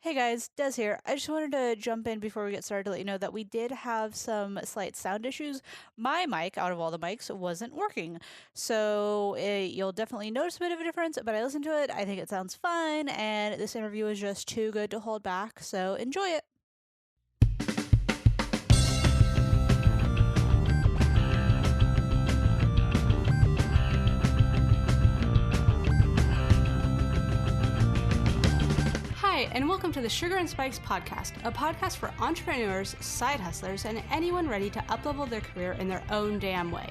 Hey guys, Des here. I just wanted to jump in before we get started to let you know that we did have some slight sound issues. My mic, out of all the mics, wasn't working. So you'll definitely notice a bit of a difference, but I listened to it. I think it sounds fine, and this interview is just too good to hold back. So enjoy it. Hi, and welcome to the Sugar and Spikes podcast, a podcast for entrepreneurs, side hustlers, and anyone ready to uplevel their career in their own damn way.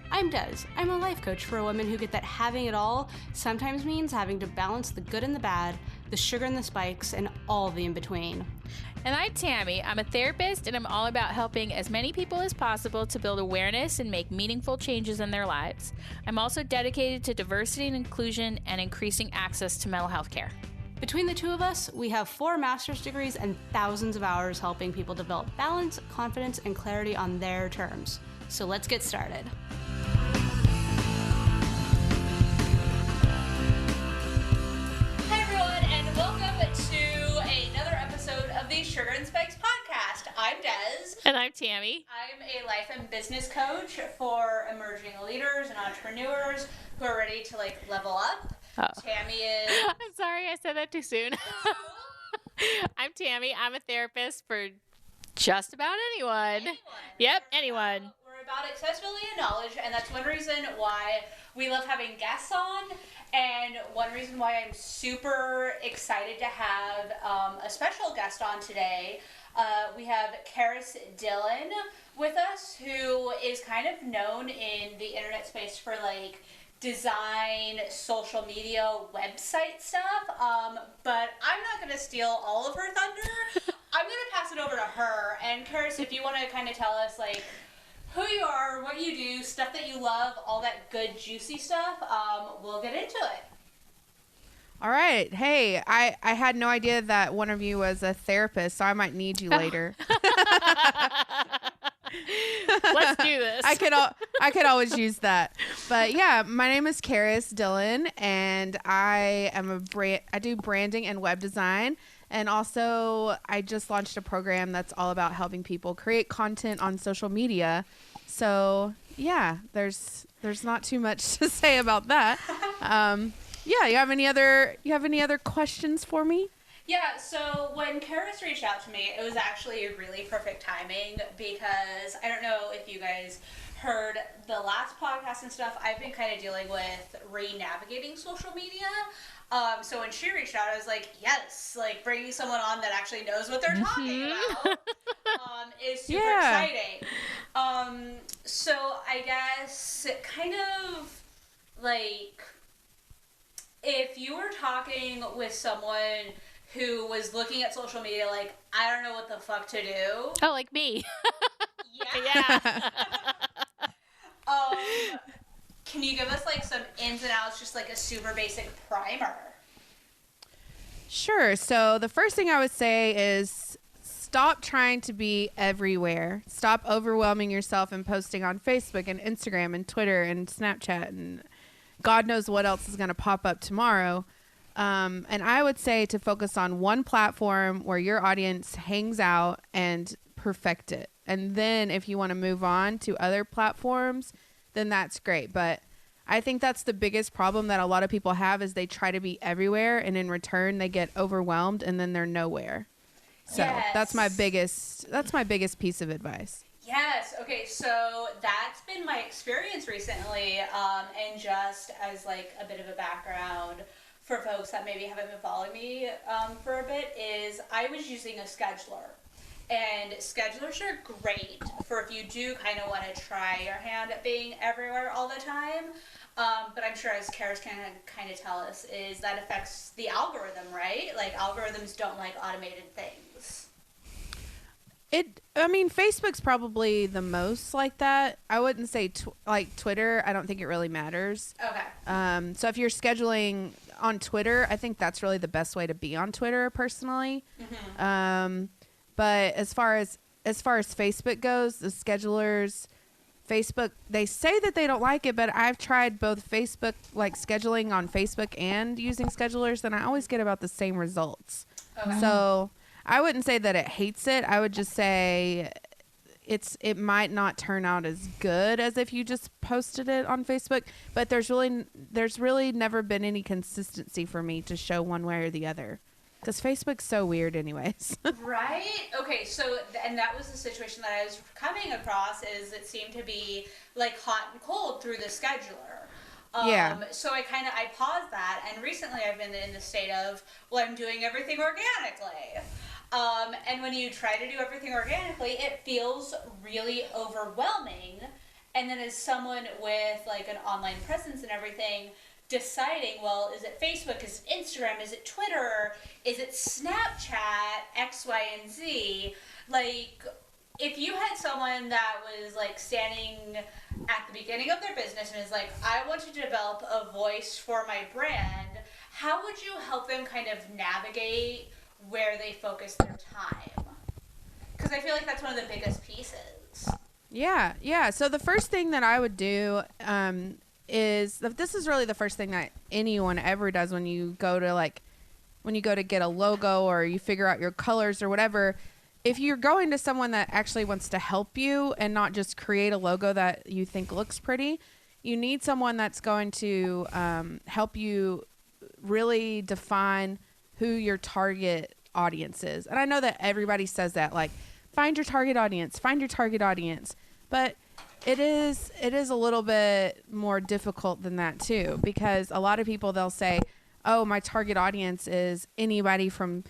I'm Des. I'm a life coach for women who get that having it all sometimes means having to balance the good and the bad, the sugar and the spikes, and all the in-between. And I'm Tammy. I'm a therapist, and I'm all about helping as many people as possible to build awareness and make meaningful changes in their lives. I'm also dedicated to diversity and inclusion and increasing access to mental health care. Between the two of us, we have 4 master's degrees and thousands of hours helping people develop balance, confidence, and clarity on their terms. So let's get started. Hi, everyone, and welcome to another episode of the Sugar and Spikes podcast. I'm Des. And I'm Tammy. I'm a life and business coach for emerging leaders and entrepreneurs who are ready to level up. Oh. Tammy is... I'm sorry I said that too soon. I'm Tammy. I'm a therapist for just about anyone. Yep, anyone. We're about accessibility and knowledge, and that's one reason why we love having guests on, and one reason why I'm super excited to have a special guest on today. We have Karis Dillon with us, who is kind of known in the internet space for design, social media, website stuff, but I'm not going to steal all of her thunder. I'm going to pass it over to her. And Karis, if you want to kind of tell us who you are, what you do, stuff that you love, all that good juicy stuff, we'll get into it. All right. Hey, I had no idea that one of you was a therapist, so I might need you later. Let's do this. I could always use that. But yeah, my name is Karis Dillon, and I do branding and web design, and also I just launched a program that's all about helping people create content on social media. So yeah, there's not too much to say about that. Yeah, you have any other questions for me? Yeah, so when Karis reached out to me, it was actually really perfect timing because I don't know if you guys heard the last podcast and stuff. I've been kind of dealing with re-navigating social media. So when she reached out, I was like, yes, bringing someone on that actually knows what they're talking about is super exciting. So I guess kind of if you were talking with someone who was looking at social media I don't know what the fuck to do. Oh, like me. Yeah. Can you give us some ins and outs, just a super basic primer? Sure. So the first thing I would say is stop trying to be everywhere. Stop overwhelming yourself and posting on Facebook and Instagram and Twitter and Snapchat and God knows what else is going to pop up tomorrow. And I would say to focus on one platform where your audience hangs out and perfect it. And then if you want to move on to other platforms, then that's great. But I think that's the biggest problem that a lot of people have is they try to be everywhere, and in return they get overwhelmed and then they're nowhere. So yes. that's my biggest piece of advice. Yes. Okay. So that's been my experience recently. And just as a bit of a background for folks that maybe haven't been following me for a bit, is I was using a scheduler. And schedulers are great for if you do kind of want to try your hand at being everywhere all the time. But I'm sure, as Karis can kind of tell us, is that affects the algorithm, right? Algorithms don't like automated things. Facebook's probably the most like that. I wouldn't say Twitter. I don't think it really matters. Okay. So if you're scheduling on Twitter, I think that's really the best way to be on Twitter personally. Mm-hmm. But as far as Facebook goes, the schedulers, Facebook, they say that they don't like it, but I've tried both Facebook, scheduling on Facebook and using schedulers, and I always get about the same results. Okay. So I wouldn't say that it hates it. I would just say it might not turn out as good as if you just posted it on Facebook, but there's really never been any consistency for me to show one way or the other, because Facebook's so weird anyways. Right? Okay, so, and that was the situation that I was coming across, is it seemed to be like hot and cold through the scheduler. Yeah. So I paused that, and recently I've been in the state of, well, I'm doing everything organically. And when you try to do everything organically, it feels really overwhelming. And then as someone with like an online presence and everything, deciding, well, is it Facebook, is it Instagram, is it Twitter, is it Snapchat, X, Y, and Z? Like, if you had someone that was like standing at the beginning of their business and is like, I want to develop a voice for my brand, how would you help them kind of navigate where they focus their time? Because I feel like that's one of the biggest pieces. Yeah. So the first thing that I would do this is really the first thing that anyone ever does when you go to get a logo or you figure out your colors or whatever. If you're going to someone that actually wants to help you and not just create a logo that you think looks pretty, you need someone that's going to help you really define who your target audience is. And I know that everybody says that, like, find your target audience, but it is a little bit more difficult than that too, because a lot of people, they'll say, oh, my target audience is anybody from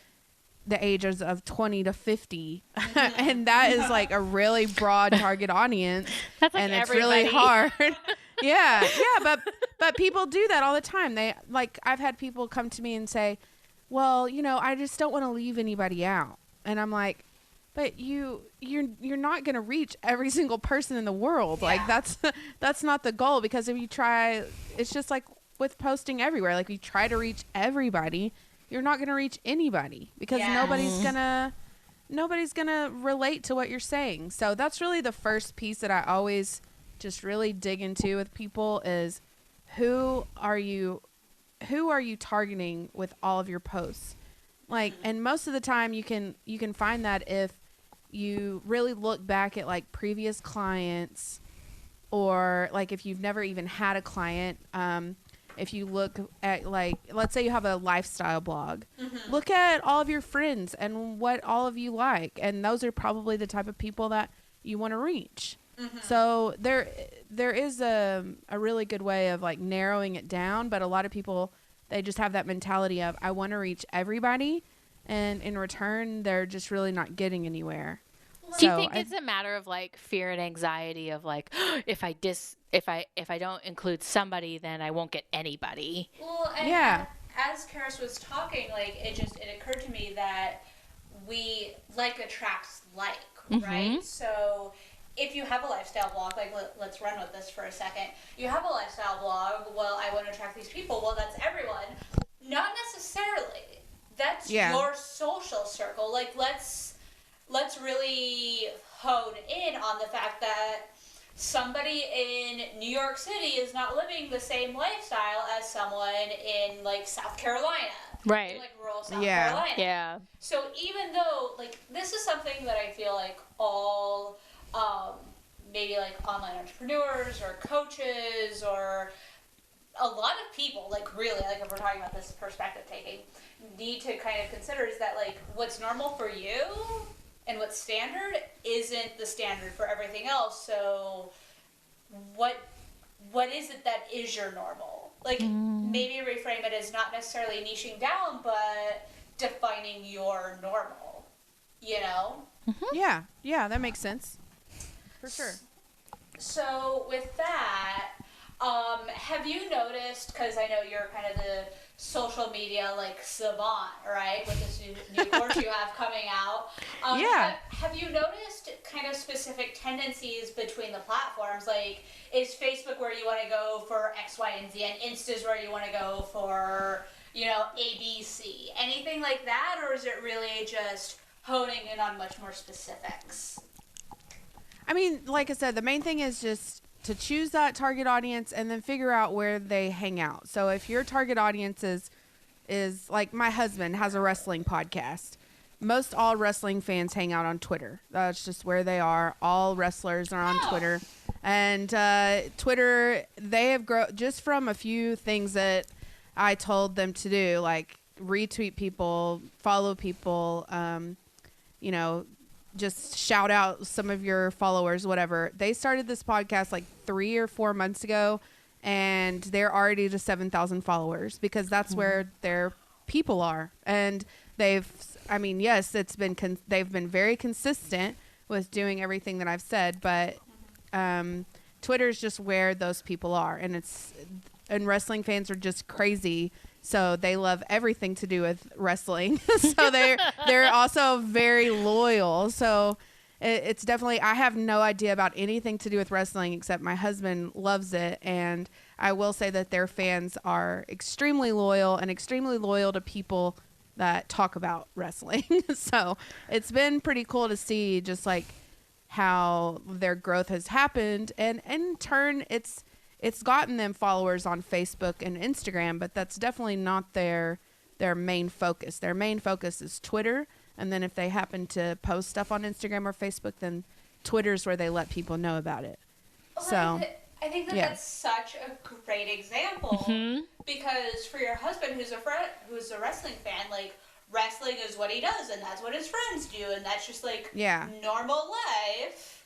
the ages of 20 to 50. And that is like a really broad target audience. That's like and it's everybody. really hard. Yeah, but people do that all the time. They, like, I've had people come to me and say, well, I just don't want to leave anybody out. And I'm like, but you're not going to reach every single person in the world. Yeah. Like, that's not the goal, because if you try, it's just like with posting everywhere. Like, if you try to reach everybody, you're not going to reach anybody, because Yes. nobody's going to relate to what you're saying. So that's really the first piece that I always just really dig into with people is, who are you targeting with all of your posts? Like, and most of the time you can find that if you really look back at like previous clients, or like if you've never even had a client, if you look at, like, let's say you have a lifestyle blog, look at all of your friends and what all of you like, and those are probably the type of people that you want to reach. So there is a really good way of like narrowing it down, but a lot of people, they just have that mentality of, I want to reach everybody, and in return they're just really not getting anywhere. Do you think it's a matter of like fear and anxiety of like, if I don't include somebody, then I won't get anybody? Well, and Yeah. as Karis was talking, like, it occurred to me that we like attracts like, right? So if you have a lifestyle blog, like, let's run with this for a second. You have a lifestyle blog, well, I want to attract these people. Well, that's everyone. Not necessarily. That's your social circle. Like, let's really hone in on the fact that somebody in New York City is not living the same lifestyle as someone in, like, South Carolina. Right. In, like, rural South Yeah. Carolina. Yeah. So even though, like, this is something that I feel like all, maybe, like, online entrepreneurs or coaches or a lot of people, like, really, like, if we're talking about this perspective taking, need to kind of consider is that, like, what's normal for you and what's standard isn't the standard for everything else. So what is it that is your normal? Like, maybe reframe it as not necessarily niching down, but defining your normal, you know? Yeah, that makes sense. For sure. So with that, have you noticed, because I know you're kind of the social media, like, savant, right, with this new course you have coming out. Yeah. Have you noticed kind of specific tendencies between the platforms? Like, is Facebook where you want to go for X, Y, and Z, and Insta's where you want to go for, A, B, C? Anything like that, or is it really just honing in on much more specifics? I mean, like I said, the main thing is just to choose that target audience and then figure out where they hang out. So if your target audience is is like my husband has a wrestling podcast. Most all wrestling fans hang out on Twitter. That's just where they are. All wrestlers are on Twitter. And Twitter, they have grown just from a few things that I told them to do, like retweet people, follow people, you know, just shout out some of your followers, whatever. They started this podcast like 3 or 4 months ago, and they're already to 7,000 followers because that's where their people are. And they've, I mean, yes, it's been, they've been very consistent with doing everything that I've said, but Twitter is just where those people are. And wrestling fans are just crazy. So they love everything to do with wrestling. So they're also very loyal. So it's definitely, I have no idea about anything to do with wrestling except my husband loves it. And I will say that their fans are extremely loyal and extremely loyal to people that talk about wrestling. So it's been pretty cool to see just like how their growth has happened. And in turn, it's gotten them followers on Facebook and Instagram, but that's definitely not their main focus. Their main focus is Twitter. And then if they happen to post stuff on Instagram or Facebook, then Twitter's where they let people know about it. Well, So I think that that's such a great example because for your husband who's a wrestling fan, like wrestling is what he does and that's what his friends do and that's just like normal life.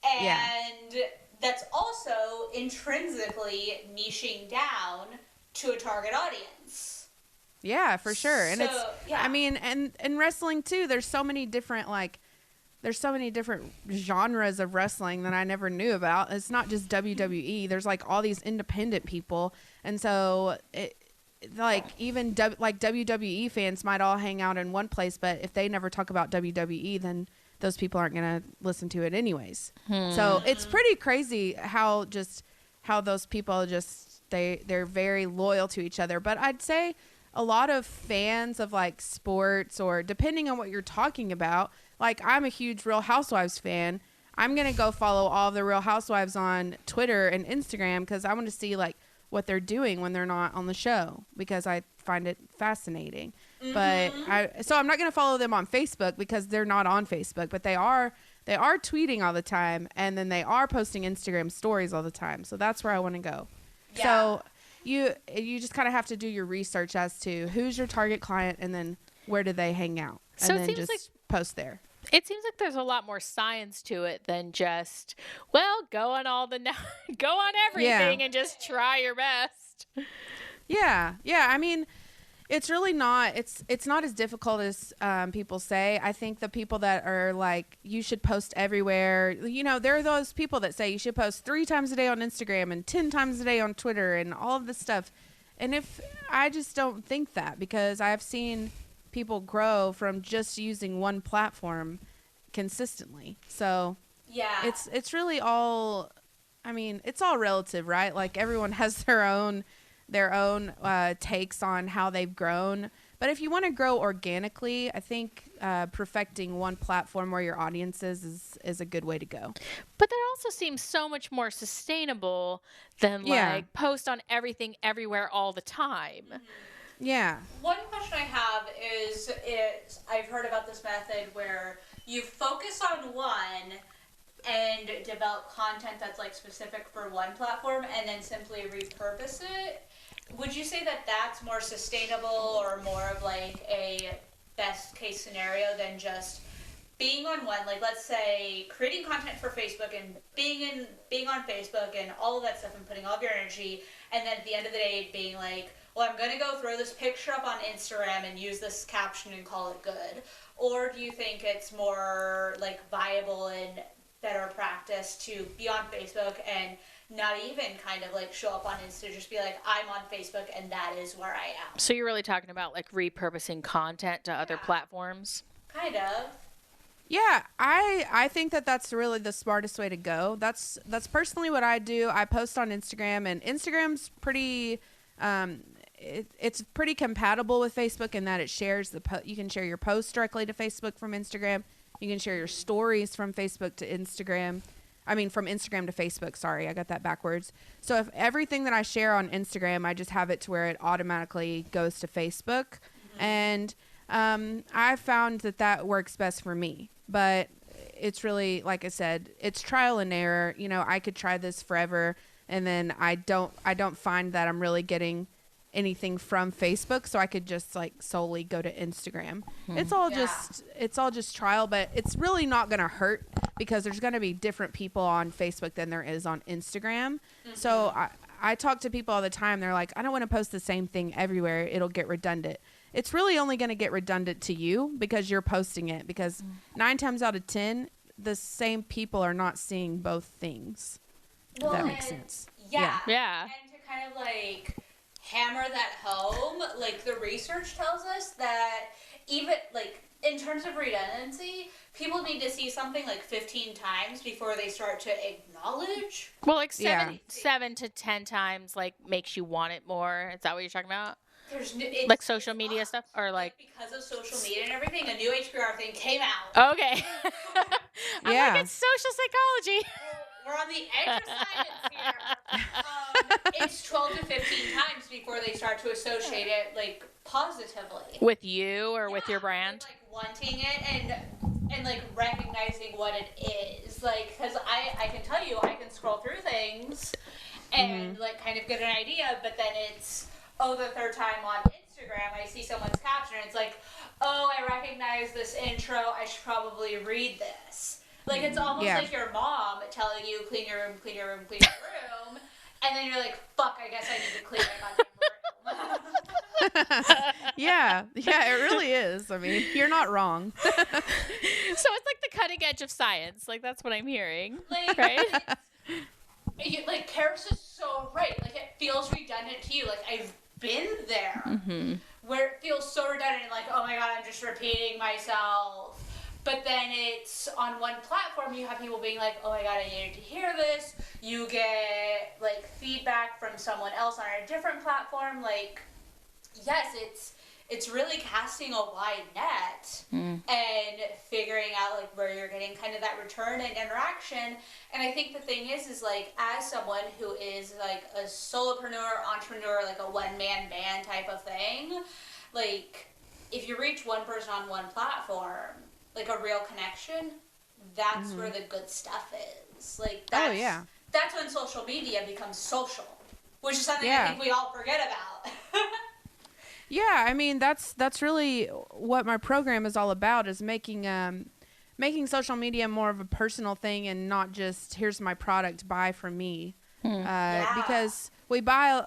And that's also intrinsically niching down to a target audience. Yeah, for sure. And So, I mean, and wrestling too, there's so many different genres of wrestling that I never knew about. It's not just WWE. There's like all these independent people. And so like even like WWE fans might all hang out in one place, but if they never talk about WWE, then those people aren't going to listen to it anyways. So it's pretty crazy how those people just, they're very loyal to each other. But I'd say a lot of fans of like sports or depending on what you're talking about, like I'm a huge Real Housewives fan. I'm going to go follow all of the Real Housewives on Twitter and Instagram because I want to see like what they're doing when they're not on the show because I find it fascinating. But so I'm not going to follow them on Facebook because they're not on Facebook, but they are tweeting all the time and then they are posting Instagram stories all the time. So that's where I want to go. Yeah. So you just kind of have to do your research as to who's your target client and then where do they hang out and then just post there. It seems like there's a lot more science to it than just, well, go on everything and just try your best. Yeah. I mean, it's really not. It's not as difficult as people say. I think the people that are like, you should post everywhere. You know, there are those people that say you should post 3 times a day on Instagram and 10 times a day on Twitter and all of this stuff. And I just don't think that because I've seen people grow from just using one platform consistently. So it's really all. I mean, it's all relative, right? Like everyone has their own takes on how they've grown. But if you want to grow organically, I think perfecting one platform where your audience is a good way to go. But that also seems so much more sustainable than like post on everything everywhere all the time. Yeah. One question I have is I've heard about this method where you focus on one and develop content that's like specific for one platform and then simply repurpose it. Would you say that that's more sustainable or more of like a best case scenario than just being on one? Like let's say creating content for Facebook and being on Facebook and all of that stuff and putting all of your energy and then at the end of the day being like, well, I'm going to go throw this picture up on Instagram and use this caption and call it good? Or do you think it's more like viable and better practice to be on Facebook and not even kind of like show up on Insta, just be like, I'm on Facebook and that is where I am? So you're really talking about like repurposing content to other platforms? Kind of. Yeah, I think that's really the smartest way to go. That's personally what I do. I post on Instagram and Instagram's pretty it's pretty compatible with Facebook in that it shares you can share your posts directly to Facebook from Instagram. You can share your stories from Facebook to Instagram. from Instagram to Facebook. Sorry, I got that backwards. So if everything that I share on Instagram, I just have it to where it automatically goes to Facebook. And I found that works best for me. But it's really, like I said, it's trial and error. You know, I could try this forever, and then I don't find that I'm really getting anything from Facebook, so I could just like solely go to Instagram. It's all just trial, but it's really not going to hurt because there's going to be different people on Facebook than there is on Instagram. So I talk to people all the time. They're like, I don't want to post the same thing everywhere. It'll get redundant. It's really only going to get redundant to you because you're posting it, because 9 times out of 10, the same people are not seeing both things. Well, if that makes sense. Yeah. Yeah. And to kind of like hammer that home, like the research tells us that even like in terms of redundancy, people need to see something like 15 times before they start to acknowledge. Well, like 7 to 10 times, like, makes you want it more. Is that what you're talking about? Like social media stuff, or like because of social media and everything, a new HBR thing came out. Okay. I'm like, it's social psychology. We're on the edge of science here. It's 12 to 15 times before they start to associate it like positively With you or with your brand. Like wanting it and like recognizing what it is. Like, because I can tell you, I can scroll through things and like kind of get an idea, but then it's the third time on Instagram I see someone's caption and it's like, I recognize this intro, I should probably read this. Like, it's almost like your mom telling you, clean your room, clean your room, clean your room, and then you're like, fuck, I guess I need to clean my goddamn room. Yeah, it really is. I mean, you're not wrong. So it's like the cutting edge of science. Like, that's what I'm hearing. Like, right? Like, Karis is so right. Like, it feels redundant to you. Like, I've been there. Where it feels so redundant, like, oh my god, I'm just repeating myself. But then it's on one platform, you have people being like, oh my god, I needed to hear this. You get, like, feedback from someone else on a different platform. Like, yes, it's really casting a wide net and figuring out, like, where you're getting kind of that return and interaction. And I think the thing is like, as someone who is, like, a solopreneur, entrepreneur, like a one-man band type of thing, like, if you reach one person on one platform, like a real connection, that's where the good stuff is. Like, that's when social media becomes social, which is something I think we all forget about. Yeah, I mean, that's really what my program is all about, is making social media more of a personal thing and not just, here's my product, buy from me. Because we buy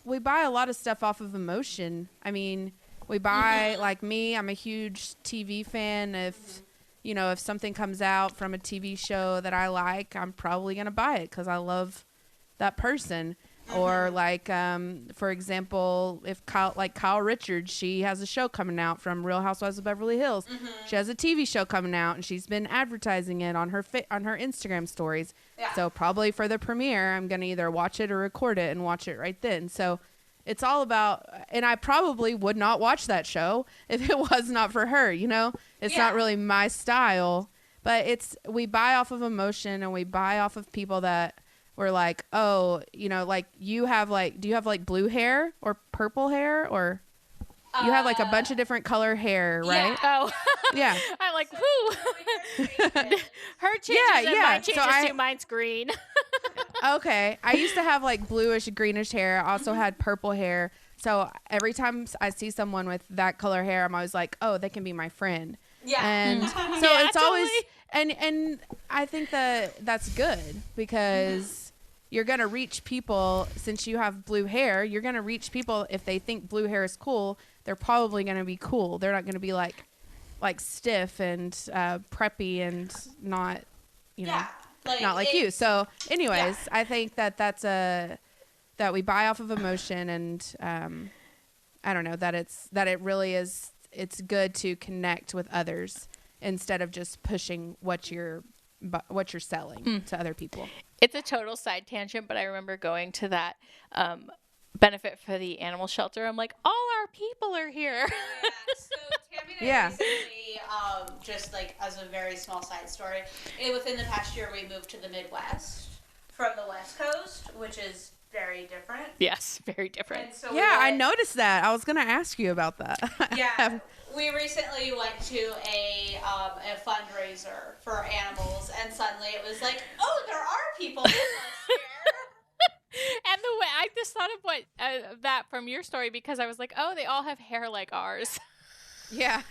a lot of stuff off of emotion. I mean, we buy, like me, I'm a huge TV fan. If something comes out from a TV show that I like, I'm probably going to buy it because I love that person. Or like, for example, if Kyle Richards, she has a show coming out from Real Housewives of Beverly Hills. She has a TV show coming out, and she's been advertising it on her Instagram stories. So probably for the premiere, I'm going to either watch it or record it and watch it right then. So it's all about, and I probably would not watch that show if it was not for her, It's not really my style, but we buy off of emotion, and we buy off of people that were like, like do you have like blue hair or purple hair, or you have like a bunch of different color hair, right? Yeah. Oh. Yeah. I'm like, whoo. Her changes and mine changes too. Mine's green. Okay. I used to have like bluish, greenish hair. I also had purple hair. So every time I see someone with that color hair, I'm always like, oh, they can be my friend. Yeah. And so it's always, and I think that's good because you're going to reach people. Since you have blue hair, you're going to reach people. If they think blue hair is cool, they're probably going to be cool. They're not going to be like stiff and preppy and not, not like you. So anyways, I think that's that we buy off of emotion, and I don't know, that it really is, it's good to connect with others instead of just pushing what you're selling to other people. It's a total side tangent, but I remember going to that benefit for the animal shelter. I'm like, all our people are here. So Tammy and I recently just like as a very small side story, within the past year we moved to the Midwest from the West Coast, which is very different. Yes, very different. And so Yeah, I noticed that. I was going to ask you about that. Yeah, we recently went to a fundraiser for animals, and suddenly it was like, oh, there are people in us here. And the way I just thought of what that from your story, because I was like, oh, they all have hair like ours. Yeah.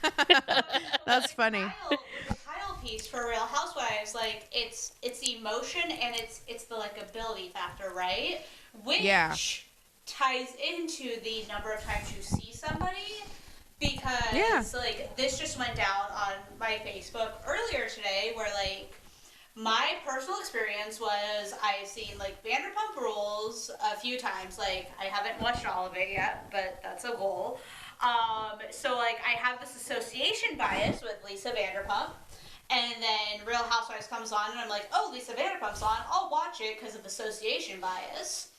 That's funny. The Kyle piece for Real Housewives, like it's the emotion and it's the likability factor, right? Which ties into the number of times you see somebody. Because like this just went down on my Facebook earlier today, where like my personal experience was I've seen like Vanderpump Rules a few times. Like I haven't watched all of it yet, but that's a goal. So like I have this association bias with Lisa Vanderpump, and then Real Housewives comes on, and I'm like, oh, Lisa Vanderpump's on, I'll watch it because of association bias.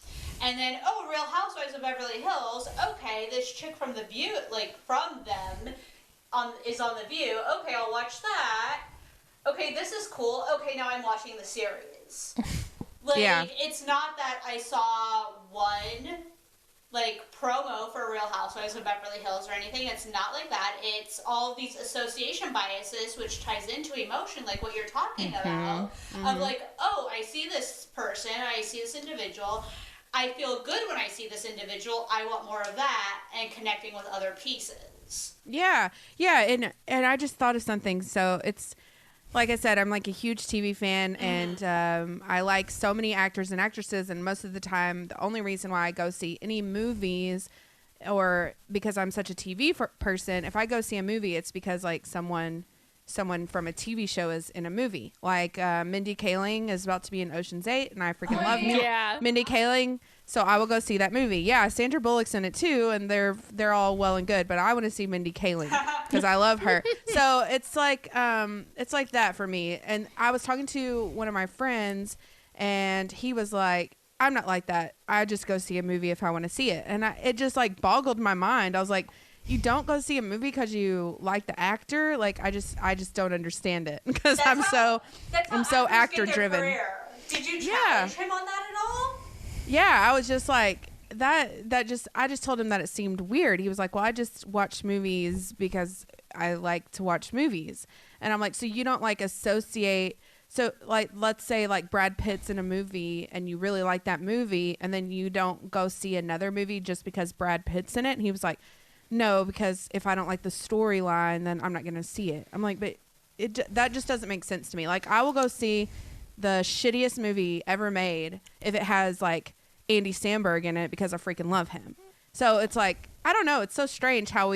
And then, oh, Real Housewives of Beverly Hills, okay, this chick from The View, like from them, is on The View. Okay, I'll watch that. Okay, this is cool. Okay, now I'm watching the series. Like, it's not that I saw one like promo for Real Housewives of Beverly Hills or anything. It's not like that. It's all these association biases, which ties into emotion, like what you're talking about. Of like, oh, I see this person, I see this individual. I feel good when I see this individual. I want more of that, and connecting with other pieces. Yeah, and I just thought of something. So it's like I said, I'm like a huge TV fan, and I like so many actors and actresses. And most of the time, the only reason why I go see any movies, or because I'm such a TV person, if I go see a movie, it's because like someone from a TV show is in a movie. Like Mindy Kaling is about to be in Ocean's 8, and I freaking love Mindy Kaling, so I will go see that movie. Yeah, Sandra Bullock's in it too, and they're all well and good, but I want to see Mindy Kaling because I love her. So it's like that for me. And I was talking to one of my friends, and he was like, I'm not like that. I just go see a movie if I want to see it. And it just like boggled my mind. I was like, you don't go see a movie because you like the actor? Like I just don't understand it because I'm so actor driven. Did you challenge him on that at all? Yeah, I was just like I just told him that it seemed weird. He was like, well, I just watch movies because I like to watch movies. And I'm like, so you don't like associate, so like let's say like Brad Pitt's in a movie and you really like that movie, and then you don't go see another movie just because Brad Pitt's in it. And he was like, no, because if I don't like the storyline, then I'm not going to see it. I'm like, but that just doesn't make sense to me. Like, I will go see the shittiest movie ever made if it has, like, Andy Samberg in it because I freaking love him. So it's like, I don't know. It's so strange how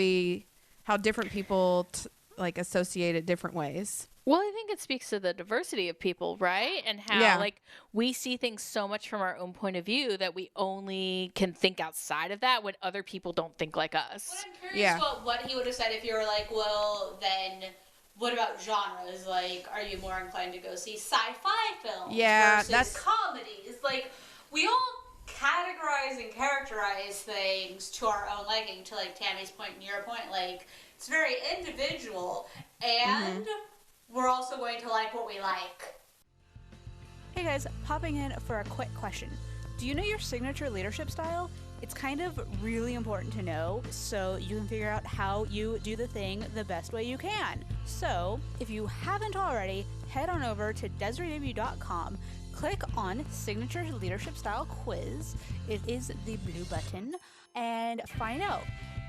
different people, like, associate it different ways. Well, I think it speaks to the diversity of people, right? And how, like, we see things so much from our own point of view that we only can think outside of that when other people don't think like us. Well, I'm curious what he would have said if you were like, well, then what about genres? Like, are you more inclined to go see sci-fi films versus comedies? Like, we all categorize and characterize things to our own liking, to, like, Tammy's point and your point. Like, it's very individual, and we're also going to like what we like. Hey guys, popping in for a quick question. Do you know your signature leadership style? It's kind of really important to know so you can figure out how you do the thing the best way you can. So, if you haven't already, head on over to DesireeW.com, click on Signature Leadership Style Quiz. It is the blue button, and find out.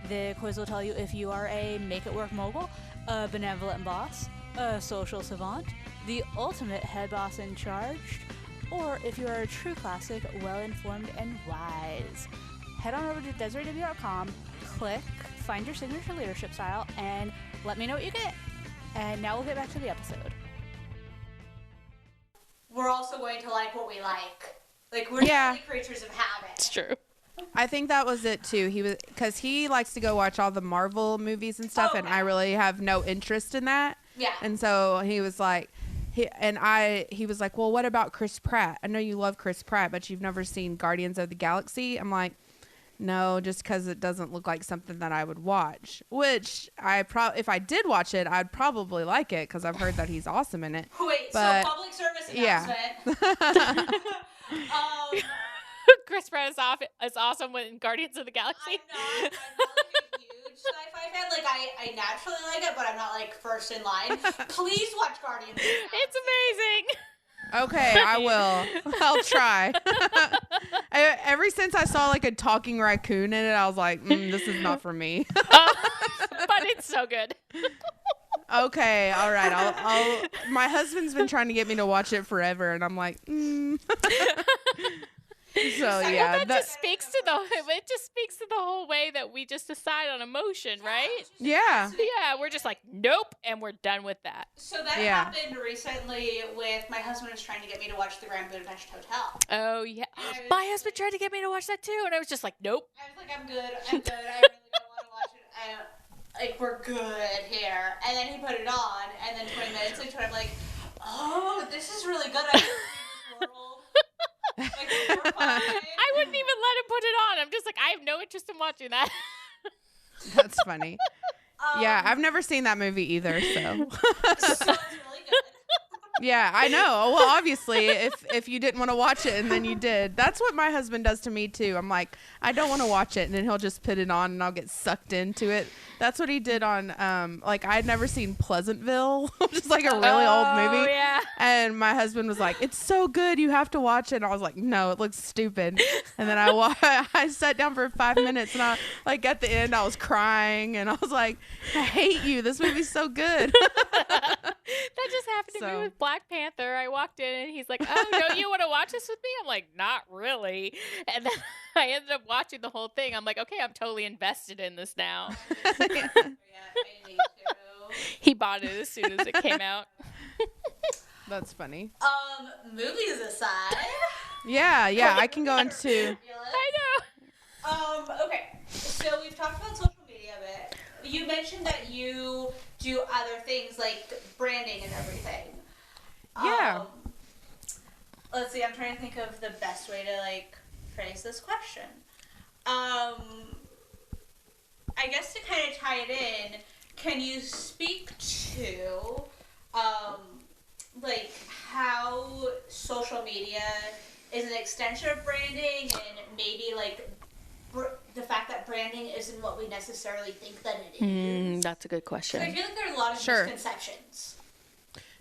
The quiz will tell you if you are a make-it-work mogul, a benevolent boss, a social savant, the ultimate head boss in charge, or if you are a true classic, well-informed and wise. Head on over to DesireeW.com, click Find Your Signature Leadership Style, and let me know what you get. And now we'll get back to the episode. We're also going to like what we like. Like, we're really creatures of habit. It's true. I think that was it too. Because he likes to go watch all the Marvel movies and stuff, and I really have no interest in that. Yeah. And so he was like, he was like, well, what about Chris Pratt? I know you love Chris Pratt, but you've never seen Guardians of the Galaxy. I'm like, no, just because it doesn't look like something that I would watch. Which if I did watch it, I'd probably like it because I've heard that he's awesome in it. Wait, but, so public service yeah. announcement. Chris Pratt is awesome in Guardians of the Galaxy. I'm not like a huge sci-fi fan. Like I naturally like it, but I'm not like first in line. Please watch Guardians of the Galaxy. It's amazing. Okay, I will. I'll try. Ever since I saw like a talking raccoon in it, I was like, this is not for me. But it's so good. Okay, all right. I'll. My husband's been trying to get me to watch it forever, and I'm like, So yeah, it just speaks to the whole way that we just decide on emotion, right? Yeah. Yeah, we're just like, nope, and we're done with that. So that happened recently with my husband was trying to get me to watch the Grand Budapest Hotel. Oh yeah, my husband tried to get me to watch that too, and I was just like, nope. I was like, I'm good. I really don't want to watch it. Like, we're good here. And then he put it on, and then 20 minutes into it, I'm like, oh, this is really good. I can see this world. Like, I wouldn't even let him put it on. I'm just like, I have no interest in watching that. That's funny. Yeah, I've never seen that movie either, so. So it's really good. Yeah, I know. Well, obviously, if you didn't want to watch it and then you did, that's what my husband does to me too. I'm like, I don't want to watch it, and then he'll just put it on, and I'll get sucked into it. That's what he did on, like I'd never seen Pleasantville, which is like a really old movie. Yeah. And my husband was like, "It's so good, you have to watch it." And I was like, "No, it looks stupid." And then I sat down for 5 minutes, and I like at the end I was crying, and I was like, "I hate you. This movie's so good." That just happened to me with Black Panther. I walked in and he's like, "Oh, don't you want to watch this with me?" I'm like, "Not really." And then I ended up watching the whole thing. I'm like, "Okay, I'm totally invested in this now." Yeah, I need to. He bought it as soon as it came out. That's funny. Movies aside. Yeah, I can go into. I know. Okay, so we've talked about social media a bit. You mentioned that you do other things like branding and everything. Yeah. Let's see, I'm trying to think of the best way to like phrase this question. I guess to kind of tie it in, can you speak to like how social media is an extension of branding and maybe like the fact that branding isn't what we necessarily think that it is? That's a good question. So I feel like there are a lot of misconceptions.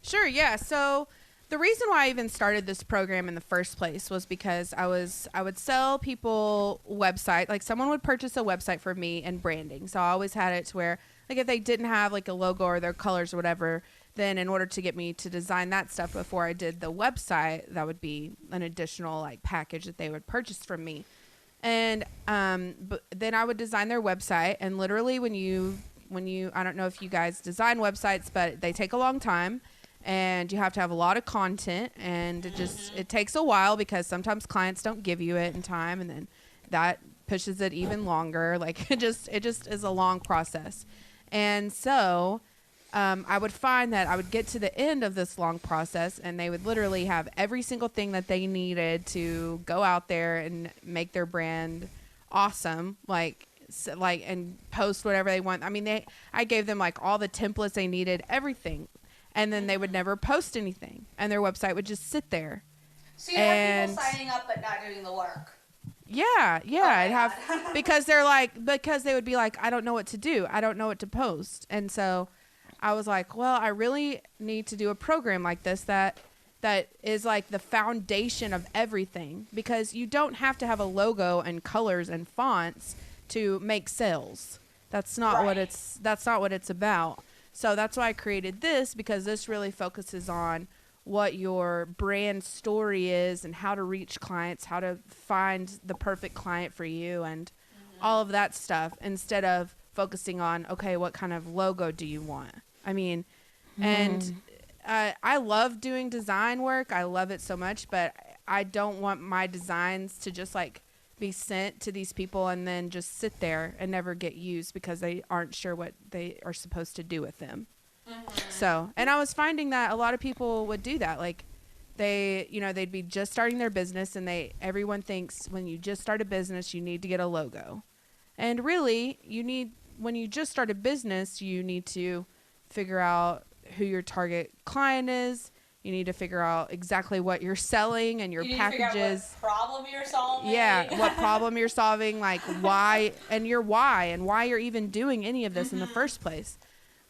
Sure, yeah. So the reason why I even started this program in the first place was because I would sell people website, like someone would purchase a website for me and branding. So I always had it to where like if they didn't have like a logo or their colors or whatever, then in order to get me to design that stuff before I did the website, that would be an additional like package that they would purchase from me. And but then I would design their website, and literally when you I don't know if you guys design websites, but they take a long time. And you have to have a lot of content, and it takes a while because sometimes clients don't give you it in time, and then that pushes it even longer. Like it just is a long process. And so I would find that I would get to the end of this long process, and they would literally have every single thing that they needed to go out there and make their brand awesome, and post whatever they want. I mean, I gave them like all the templates they needed, everything. And then they would never post anything, and their website would just sit there. So you have people signing up but not doing the work. Yeah, I'd have because they would be like, I don't know what to do, I don't know what to post, and so I was like, well, I really need to do a program like this that is like the foundation of everything, because you don't have to have a logo and colors and fonts to make sales. That's not what it's about. So that's why I created this, because this really focuses on what your brand story is and how to reach clients, how to find the perfect client for you, and all of that stuff, instead of focusing on, okay, what kind of logo do you want? I mean, and I love doing design work. I love it so much, but I don't want my designs to just like be sent to these people and then just sit there and never get used because they aren't sure what they are supposed to do with them. So, and I was finding that a lot of people would do that. Like they'd be just starting their business, and everyone thinks when you just start a business, you need to get a logo. And really, when you just start a business, you need to figure out who your target client is. You need to figure out exactly what you're selling and your packages. To figure out what problem you're solving. Yeah, what problem you're solving, like why, and why you're even doing any of this in the first place.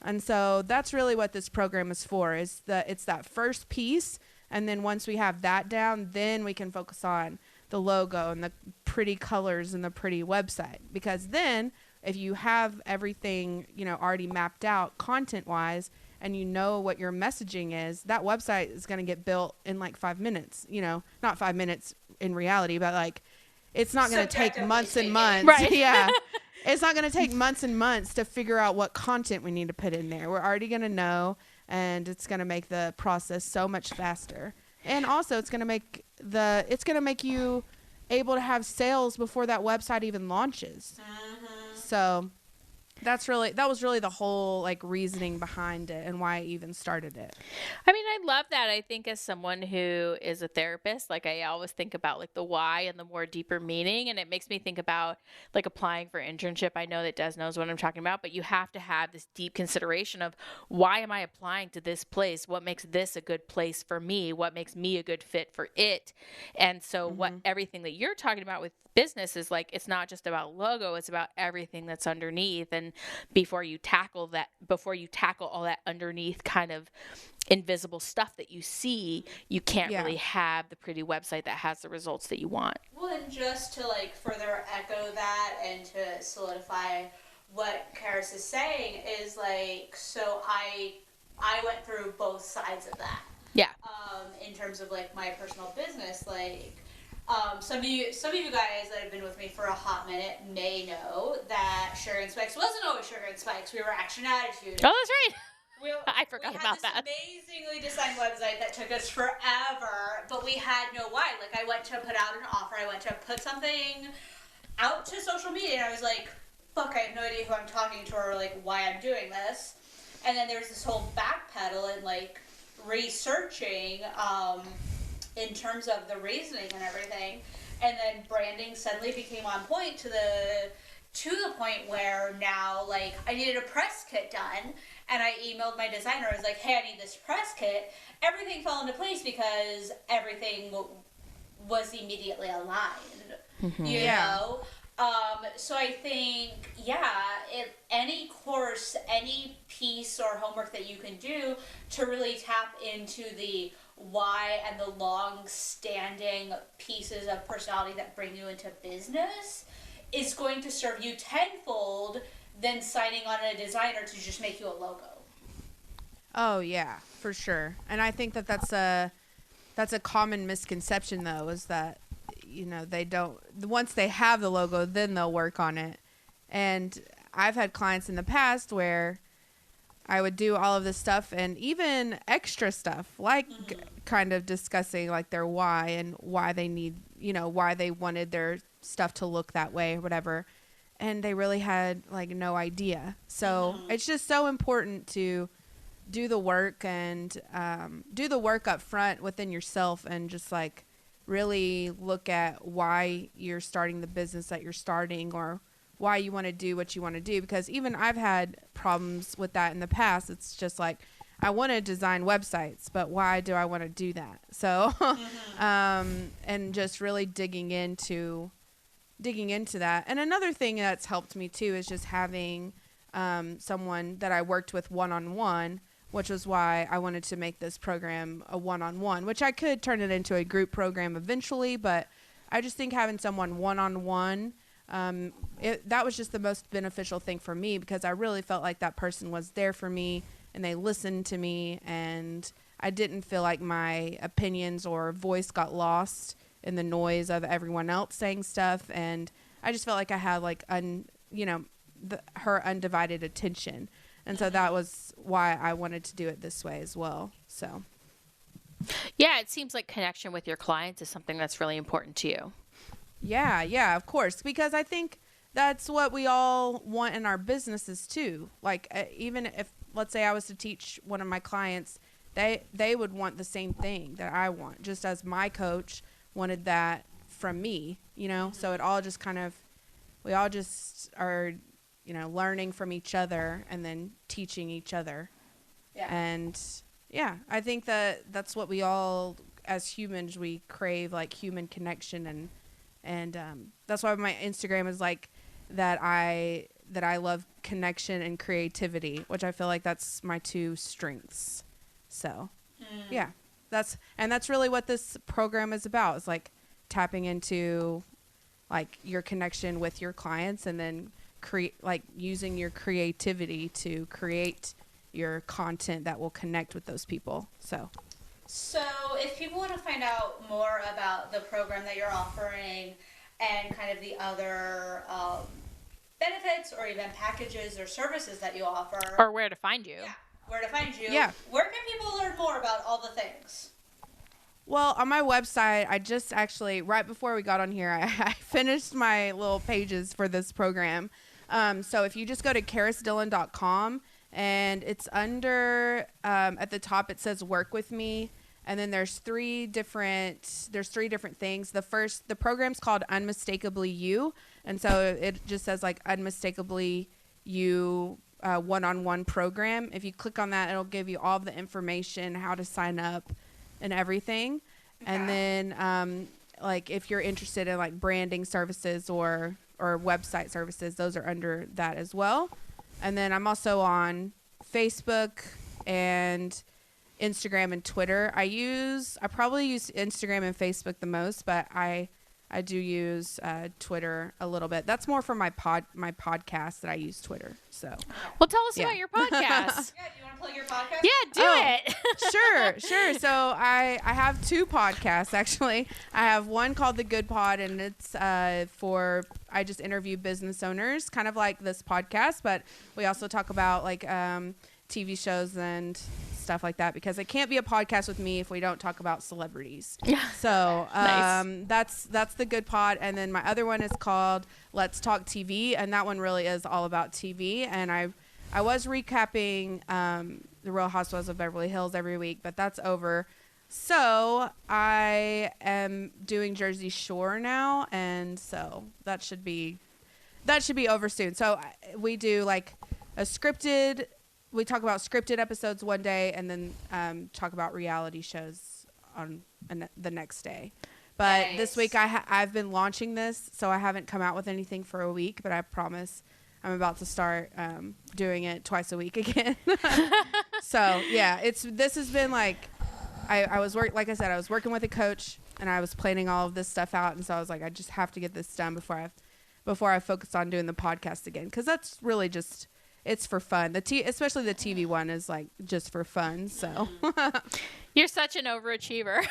And so that's really what this program is for, it's that first piece. And then once we have that down, then we can focus on the logo and the pretty colors and the pretty website. Because then if you have everything, already mapped out content-wise, and you know what your messaging is, that website is going to get built in like 5 minutes. Not 5 minutes in reality, but like it's not going to take months and months. Right. Yeah. It's not going to take months and months to figure out what content we need to put in there. We're already going to know, and it's going to make the process so much faster. And also it's going to make you able to have sales before that website even launches. So that was really the whole like reasoning behind it and why I even started it. I mean, I love that. I think as someone who is a therapist, like I always think about like the why and the more deeper meaning. And it makes me think about like applying for internship. I know that Des knows what I'm talking about, but you have to have this deep consideration of why am I applying to this place? What makes this a good place for me? What makes me a good fit for it? And so everything that you're talking about with business is like, it's not just about logo, it's about everything that's underneath. And before you tackle all that underneath kind of invisible stuff that you see, you can't really have the pretty website that has the results that you want. Well, and just to like further echo that and to solidify what Karis is saying is like, so I went through both sides of that. Yeah. In terms of like my personal business, like some of you guys that have been with me for a hot minute may know that Sugar and Spikes wasn't always Sugar and Spikes. We were Action Attitude. Oh, that's right. I forgot about that. We had this amazingly designed website that took us forever, but we had no why. Like, I went to put out an offer. I went to put something out to social media, and I was like, fuck, I have no idea who I'm talking to or, like, why I'm doing this. And then there's this whole backpedal and, like, researching in terms of the reasoning and everything. And then branding suddenly became on point to the point where now, like, I needed a press kit done, and I emailed my designer. I was like, hey, I need this press kit. Everything fell into place because everything was immediately aligned, you know? So I think, any course, any piece or homework that you can do to really tap into the why and the long-standing pieces of personality that bring you into business is going to serve you tenfold than signing on a designer to just make you a logo. Oh yeah, for sure. And I think that's a common misconception though, is that they don't, once they have the logo, then they'll work on it. And I've had clients in the past where I would do all of this stuff and even extra stuff, like kind of discussing like their why and why they need, why they wanted their stuff to look that way or whatever. And they really had like no idea. So it's just so important to do the work and do the work up front within yourself and just like really look at why you're starting the business that you're starting or why you want to do what you want to do. Because even I've had problems with that in the past. It's just like, I want to design websites, but why do I want to do that? So, and just really digging into that. And another thing that's helped me too is just having someone that I worked with one-on-one, which was why I wanted to make this program a one-on-one, which I could turn it into a group program eventually, but I just think having someone one-on-one, that was just the most beneficial thing for me, because I really felt like that person was there for me and they listened to me, and I didn't feel like my opinions or voice got lost in the noise of everyone else saying stuff. And I just felt like I had like her undivided attention. And so that was why I wanted to do it this way as well. So yeah, it seems like connection with your clients is something that's really important to you. Yeah, of course. Because I think that's what we all want in our businesses too. Like even if, let's say I was to teach one of my clients they would want the same thing that I want, just as my coach wanted that from me, you know? Mm-hmm. So it all just kind of, we all just are, you know, learning from each other and then teaching each other. Yeah. And yeah, I think that's what we all, as humans, we crave, like human connection. And that's why my Instagram is like that I love connection and creativity, which I feel like that's my two strengths. So yeah, that's really what this program is about. It's like tapping into like your connection with your clients and then using your creativity to create your content that will connect with those people. So if people want to find out more about the program that you're offering and kind of the other benefits or even packages or services that you offer, or where to find you. Yeah, where to find you. Yeah. Where can people learn more about all the things? Well, on my website, I just actually, right before we got on here, I finished my little pages for this program. So if you just go to karisdillon.com, and it's under, at the top, it says work with me. And then there's three different things. The program's called Unmistakably You. And so it just says like Unmistakably You one-on-one program. If you click on that, it'll give you all the information, how to sign up and everything. Okay. And then like if you're interested in like branding services or website services, those are under that as well. And then I'm also on Facebook and Instagram and Twitter. I probably use Instagram and Facebook the most, but I do use Twitter a little bit. That's more for my podcast that I use Twitter. So, well, tell us about your podcast. Yeah, do you want to plug your podcast? Yeah, do it. Sure. So I have two podcasts actually. I have one called The Good Pod, and it's I just interview business owners, kind of like this podcast, but we also talk about like TV shows and stuff like that, because it can't be a podcast with me if we don't talk about celebrities. Yeah. So nice. That's The Good Pod. And then my other one is called Let's Talk TV, and that one really is all about TV. And I was recapping The Real Housewives of Beverly Hills every week, but that's over. So I am doing Jersey Shore now, and so that should be over soon. So we do like we talk about scripted episodes one day, and then talk about reality shows on the next day. But nice. This week I've been launching this, so I haven't come out with anything for a week, but I promise I'm about to start doing it twice a week again. So yeah, this has been like, I was working with a coach, and I was planning all of this stuff out, and so I was like, I just have to get this done before I focus on doing the podcast again, because that's really just, it's for fun. Especially the TV one is like just for fun. So you're such an overachiever.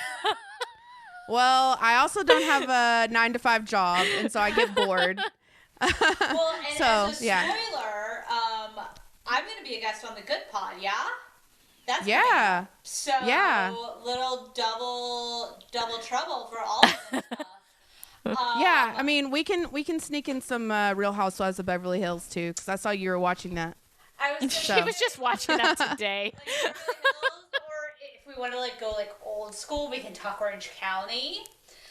Well, I also don't have a 9-to-5 job, and so I get bored. Well, and so, as a spoiler, I'm going to be a guest on The Good Pod. Yeah. That's yeah. So yeah. Little double trouble for all of us. Yeah, I mean, we can sneak in some Real Housewives of Beverly Hills too, because I saw you were watching that. She was just watching that today. Like, or if we want to like go like old school, we can talk Orange County.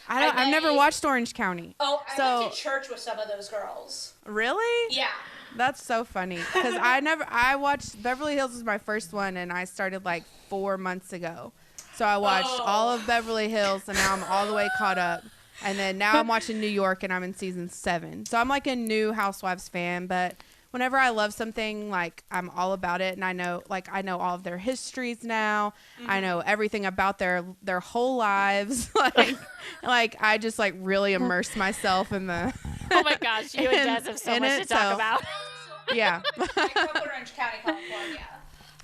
I've never watched Orange County. Oh, I went to church with some of those girls. Really? Yeah. That's so funny, because I watched Beverly Hills was my first one, and I started like 4 months ago. So I watched all of Beverly Hills, and now I'm all the way caught up. And then now I'm watching New York, and I'm in season 7. So I'm like a new Housewives fan, but whenever I love something, like I'm all about it, and I know all of their histories now. Mm-hmm. I know everything about their whole lives. like I just like really immerse myself in the. Oh my gosh, you and Des have so much to talk about. Yeah. I grew up in Orange County, California.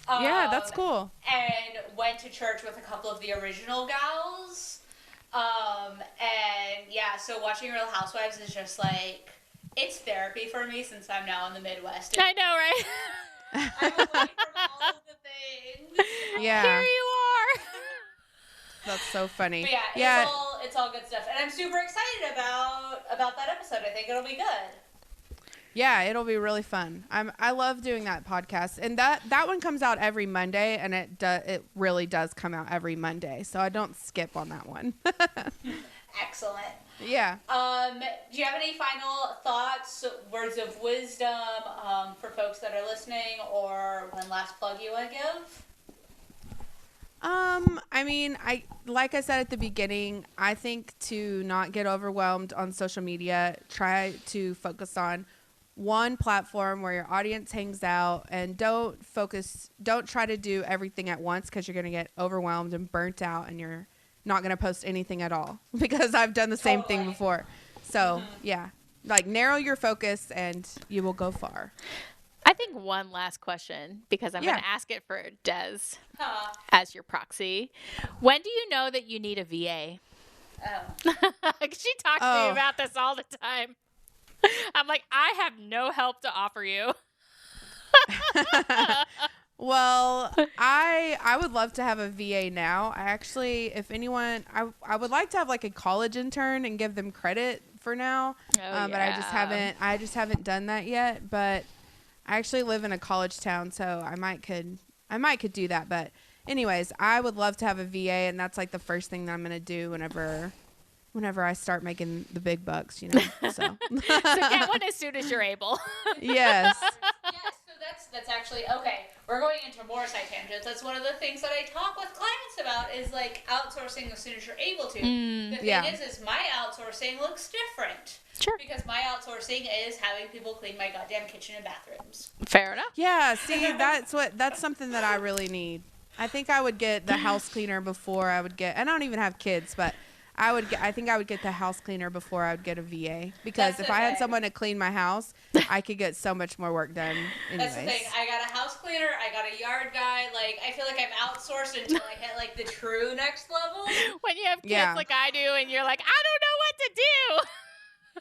Yeah, that's cool. And went to church with a couple of the original gals. And yeah, so watching Real Housewives is just like, it's therapy for me since I'm now in the Midwest. I know, right? I'm away from all of the things. Yeah. Here you are. That's so funny. But yeah, it's all good stuff. And I'm super excited about that episode. I think it'll be good. Yeah, it'll be really fun. I love doing that podcast, and that one comes out every Monday, and it really does come out every Monday, so I don't skip on that one. Excellent. Yeah. Do you have any final thoughts, words of wisdom for folks that are listening, or one last plug you want to give? I mean, like I said at the beginning, I think to not get overwhelmed on social media, try to focus on one platform where your audience hangs out, and don't try to do everything at once, because you're going to get overwhelmed and burnt out, and you're not going to post anything at all, because I've done the same thing before. So yeah, like narrow your focus and you will go far. I think one last question, because I'm going to ask it for Des as your proxy. When do you know that you need a VA? She talks to me about this all the time. I'm like, I have no help to offer you. Well, I would love to have a VA now. I actually, if anyone, I would like to have like a college intern and give them credit for now. But I just haven't done that yet. But I actually live in a college town, so I might could do that. But anyways, I would love to have a VA, and that's like the first thing that I'm gonna do whenever I start making the big bucks, you know. So get one as soon as you're able. Yes. So that's actually okay. We're going into more side tangents. That's one of the things that I talk with clients about, is like outsourcing as soon as you're able to. The thing is my outsourcing looks different. Sure. Because my outsourcing is having people clean my goddamn kitchen and bathrooms. Fair enough. Yeah, see, that's something that I really need. I think I would get the house cleaner before I would get, and I don't even have kids, but I think I would get the house cleaner before I would get a VA, because if I had someone to clean my house, I could get so much more work done anyways. That's the thing. I got a house cleaner. I got a yard guy. Like, I feel like I'm outsourced until I hit like the true next level. When you have kids like I do, and you're like, I don't know what to do.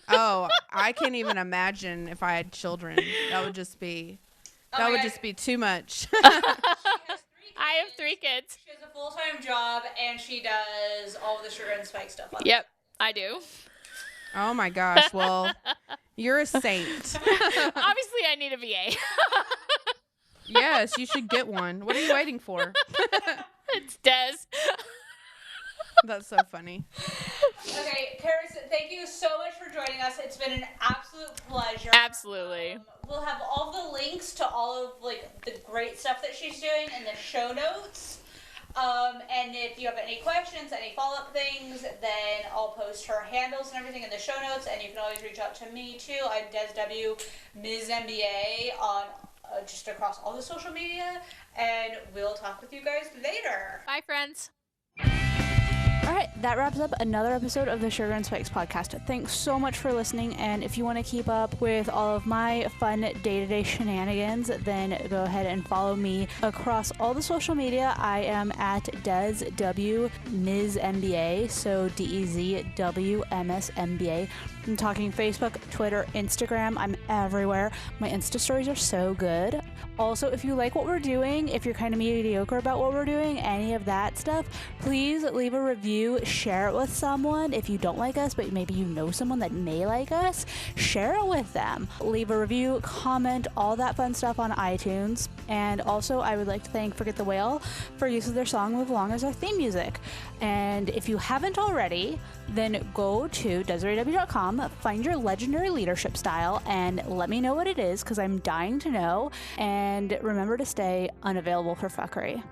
Oh, I can't even imagine if I had children. That would just be too much. I have 3 kids. She has a full-time job, and she does all the sugar and spice stuff. Yep, I do. Oh my gosh. Well, you're a saint. Obviously, I need a VA. Yes, you should get one. What are you waiting for? It's Des. That's so funny. Okay, Paris, thank you so much for joining us. It's been an absolute pleasure. Absolutely. We'll have all the links to all of like the great stuff that she's doing in the show notes. And if you have any questions, any follow-up things, then I'll post her handles and everything in the show notes. And you can always reach out to me too. I'm Des W, Ms. MBA on just across all the social media. And we'll talk with you guys later. Bye, friends. All right, that wraps up another episode of the Sugar and Spikes podcast. Thanks so much for listening, and if you want to keep up with all of my fun day-to-day shenanigans, then go ahead and follow me across all the social media. I am at Des W Ms. MBA, so DEZWMSMBA. I'm talking Facebook, Twitter, Instagram. I'm everywhere. My Insta stories are so good. Also, if you like what we're doing, if you're kind of mediocre about what we're doing, any of that stuff, please leave a review, share it with someone. If you don't like us, but maybe you know someone that may like us, share it with them. Leave a review, comment, all that fun stuff on iTunes. And also, I would like to thank Forget the Whale for use of their song Move Along as our theme music. And if you haven't already, then go to DesireeW.com, find your legendary leadership style, and let me know what it is, because I'm dying to know. And remember to stay unavailable for fuckery.